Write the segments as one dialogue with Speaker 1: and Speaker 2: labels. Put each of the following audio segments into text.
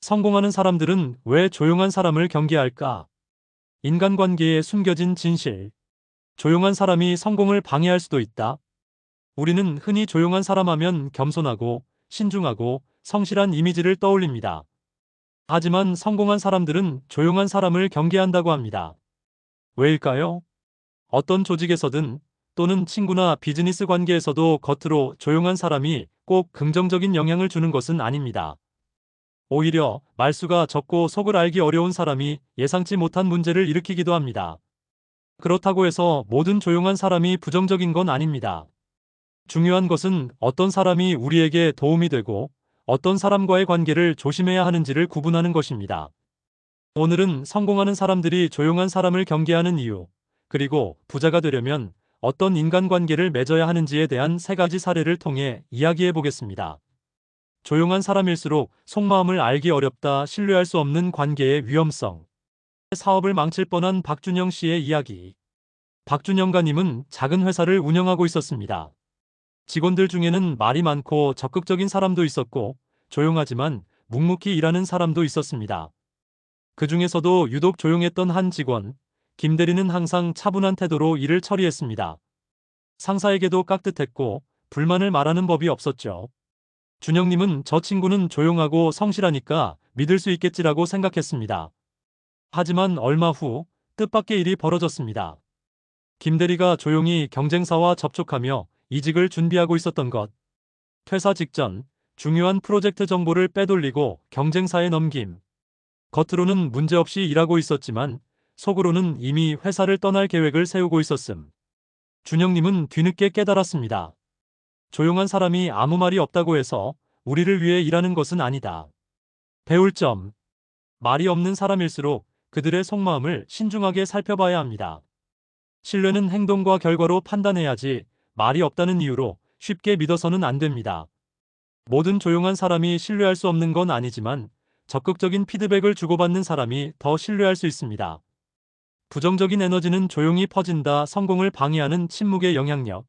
Speaker 1: 성공하는 사람들은 왜 조용한 사람을 경계할까? 인간관계에 숨겨진 진실. 조용한 사람이 성공을 방해할 수도 있다. 우리는 흔히 조용한 사람 하면 겸손하고 신중하고 성실한 이미지를 떠올립니다. 하지만 성공한 사람들은 조용한 사람을 경계한다고 합니다. 왜일까요? 어떤 조직에서든 또는 친구나 비즈니스 관계에서도 겉으로 조용한 사람이 꼭 긍정적인 영향을 주는 것은 아닙니다. 오히려 말수가 적고 속을 알기 어려운 사람이 예상치 못한 문제를 일으키기도 합니다. 그렇다고 해서 모든 조용한 사람이 부정적인 건 아닙니다. 중요한 것은 어떤 사람이 우리에게 도움이 되고 어떤 사람과의 관계를 조심해야 하는지를 구분하는 것입니다. 오늘은 성공하는 사람들이 조용한 사람을 경계하는 이유, 그리고 부자가 되려면 어떤 인간관계를 맺어야 하는지에 대한 3가지 사례를 통해 이야기해 보겠습니다. 조용한 사람일수록 속마음을 알기 어렵다. 신뢰할 수 없는 관계의 위험성. 사업을 망칠 뻔한 박준영 씨의 이야기. 박준영가님은 작은 회사를 운영하고 있었습니다. 직원들 중에는 말이 많고 적극적인 사람도 있었고 조용하지만 묵묵히 일하는 사람도 있었습니다. 그 중에서도 유독 조용했던 한 직원, 김 대리는 항상 차분한 태도로 일을 처리했습니다. 상사에게도 깍듯했고 불만을 말하는 법이 없었죠. 준영님은 저 친구는 조용하고 성실하니까 믿을 수 있겠지라고 생각했습니다. 하지만 얼마 후 뜻밖의 일이 벌어졌습니다. 김 대리가 조용히 경쟁사와 접촉하며 이직을 준비하고 있었던 것. 퇴사 직전 중요한 프로젝트 정보를 빼돌리고 경쟁사에 넘김. 겉으로는 문제없이 일하고 있었지만 속으로는 이미 회사를 떠날 계획을 세우고 있었음. 준영님은 뒤늦게 깨달았습니다. 조용한 사람이 아무 말이 없다고 해서 우리를 위해 일하는 것은 아니다. 배울 점. 말이 없는 사람일수록 그들의 속마음을 신중하게 살펴봐야 합니다. 신뢰는 행동과 결과로 판단해야지 말이 없다는 이유로 쉽게 믿어서는 안 됩니다. 모든 조용한 사람이 신뢰할 수 없는 건 아니지만 적극적인 피드백을 주고받는 사람이 더 신뢰할 수 있습니다. 부정적인 에너지는 조용히 퍼진다. 성공을 방해하는 침묵의 영향력.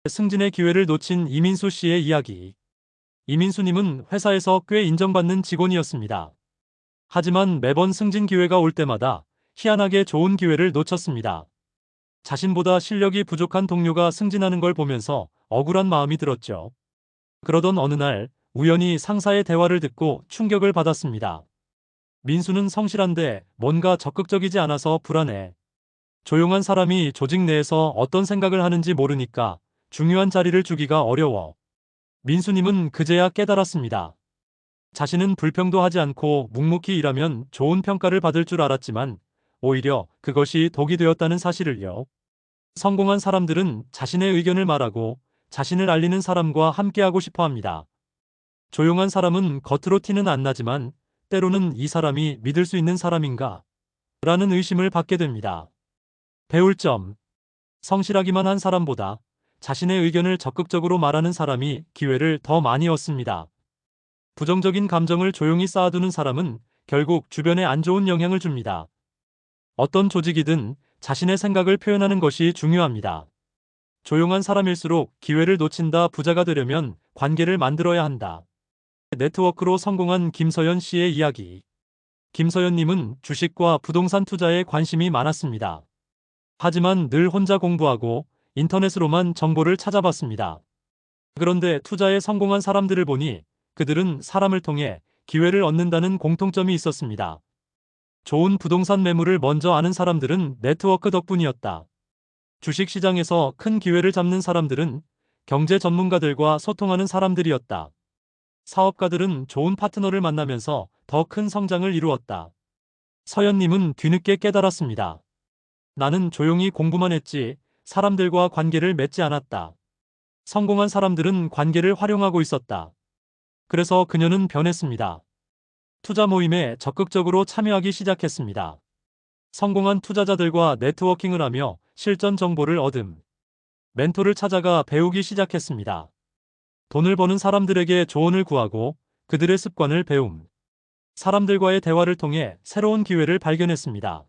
Speaker 1: 승진의 기회를 놓친 이민수 씨의 이야기. 이민수님은 회사에서 꽤 인정받는 직원이었습니다. 하지만 매번 승진 기회가 올 때마다 희한하게 좋은 기회를 놓쳤습니다. 자신보다 실력이 부족한 동료가 승진하는 걸 보면서 억울한 마음이 들었죠. 그러던 어느 날 우연히 상사의 대화를 듣고 충격을 받았습니다. 민수는 성실한데 뭔가 적극적이지 않아서 불안해. 조용한 사람이 조직 내에서 어떤 생각을 하는지 모르니까 중요한 자리를 주기가 어려워. 민수님은 그제야 깨달았습니다. 자신은 불평도 하지 않고 묵묵히 일하면 좋은 평가를 받을 줄 알았지만 오히려 그것이 독이 되었다는 사실을요. 성공한 사람들은 자신의 의견을 말하고 자신을 알리는 사람과 함께하고 싶어 합니다. 조용한 사람은 겉으로 티는 안 나지만 때로는 이 사람이 믿을 수 있는 사람인가? 라는 의심을 받게 됩니다. 배울 점. 성실하기만 한 사람보다 자신의 의견을 적극적으로 말하는 사람이 기회를 더 많이 얻습니다. 부정적인 감정을 조용히 쌓아두는 사람은 결국 주변에 안 좋은 영향을 줍니다. 어떤 조직이든 자신의 생각을 표현하는 것이 중요합니다. 조용한 사람일수록 기회를 놓친다. 부자가 되려면 관계를 만들어야 한다. 네트워크로 성공한 김서연 씨의 이야기. 김서연님은 주식과 부동산 투자에 관심이 많았습니다. 하지만 늘 혼자 공부하고 인터넷으로만 정보를 찾아봤습니다. 그런데 투자에 성공한 사람들을 보니 그들은 사람을 통해 기회를 얻는다는 공통점이 있었습니다. 좋은 부동산 매물을 먼저 아는 사람들은 네트워크 덕분이었다. 주식시장에서 큰 기회를 잡는 사람들은 경제 전문가들과 소통하는 사람들이었다. 사업가들은 좋은 파트너를 만나면서 더 큰 성장을 이루었다. 서연님은 뒤늦게 깨달았습니다. 나는 조용히 공부만 했지 사람들과 관계를 맺지 않았다. 성공한 사람들은 관계를 활용하고 있었다. 그래서 그녀는 변했습니다. 투자 모임에 적극적으로 참여하기 시작했습니다. 성공한 투자자들과 네트워킹을 하며 실전 정보를 얻음. 멘토를 찾아가 배우기 시작했습니다. 돈을 버는 사람들에게 조언을 구하고 그들의 습관을 배움. 사람들과의 대화를 통해 새로운 기회를 발견했습니다.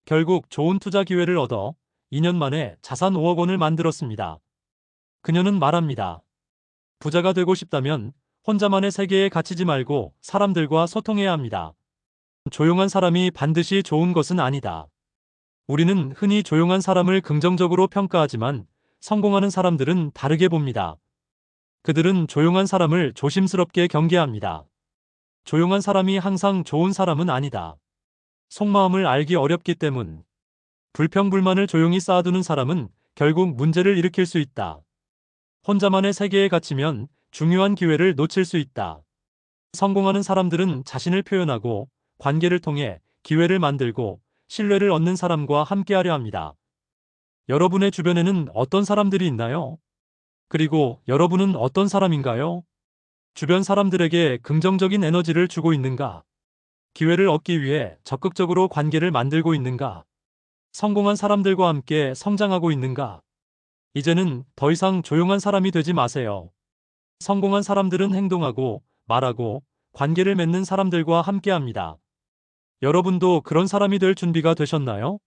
Speaker 1: 결국 좋은 투자 기회를 얻어 2년 만에 자산 5억 원을 만들었습니다. 그녀는 말합니다. 부자가 되고 싶다면 혼자만의 세계에 갇히지 말고 사람들과 소통해야 합니다. 조용한 사람이 반드시 좋은 것은 아니다. 우리는 흔히 조용한 사람을 긍정적으로 평가하지만 성공하는 사람들은 다르게 봅니다. 그들은 조용한 사람을 조심스럽게 경계합니다. 조용한 사람이 항상 좋은 사람은 아니다. 속마음을 알기 어렵기 때문. 불평불만을 조용히 쌓아두는 사람은 결국 문제를 일으킬 수 있다. 혼자만의 세계에 갇히면 중요한 기회를 놓칠 수 있다. 성공하는 사람들은 자신을 표현하고 관계를 통해 기회를 만들고 신뢰를 얻는 사람과 함께하려 합니다. 여러분의 주변에는 어떤 사람들이 있나요? 그리고 여러분은 어떤 사람인가요? 주변 사람들에게 긍정적인 에너지를 주고 있는가? 기회를 얻기 위해 적극적으로 관계를 만들고 있는가? 성공한 사람들과 함께 성장하고 있는가? 이제는 더 이상 조용한 사람이 되지 마세요. 성공한 사람들은 행동하고 말하고 관계를 맺는 사람들과 함께합니다. 여러분도 그런 사람이 될 준비가 되셨나요?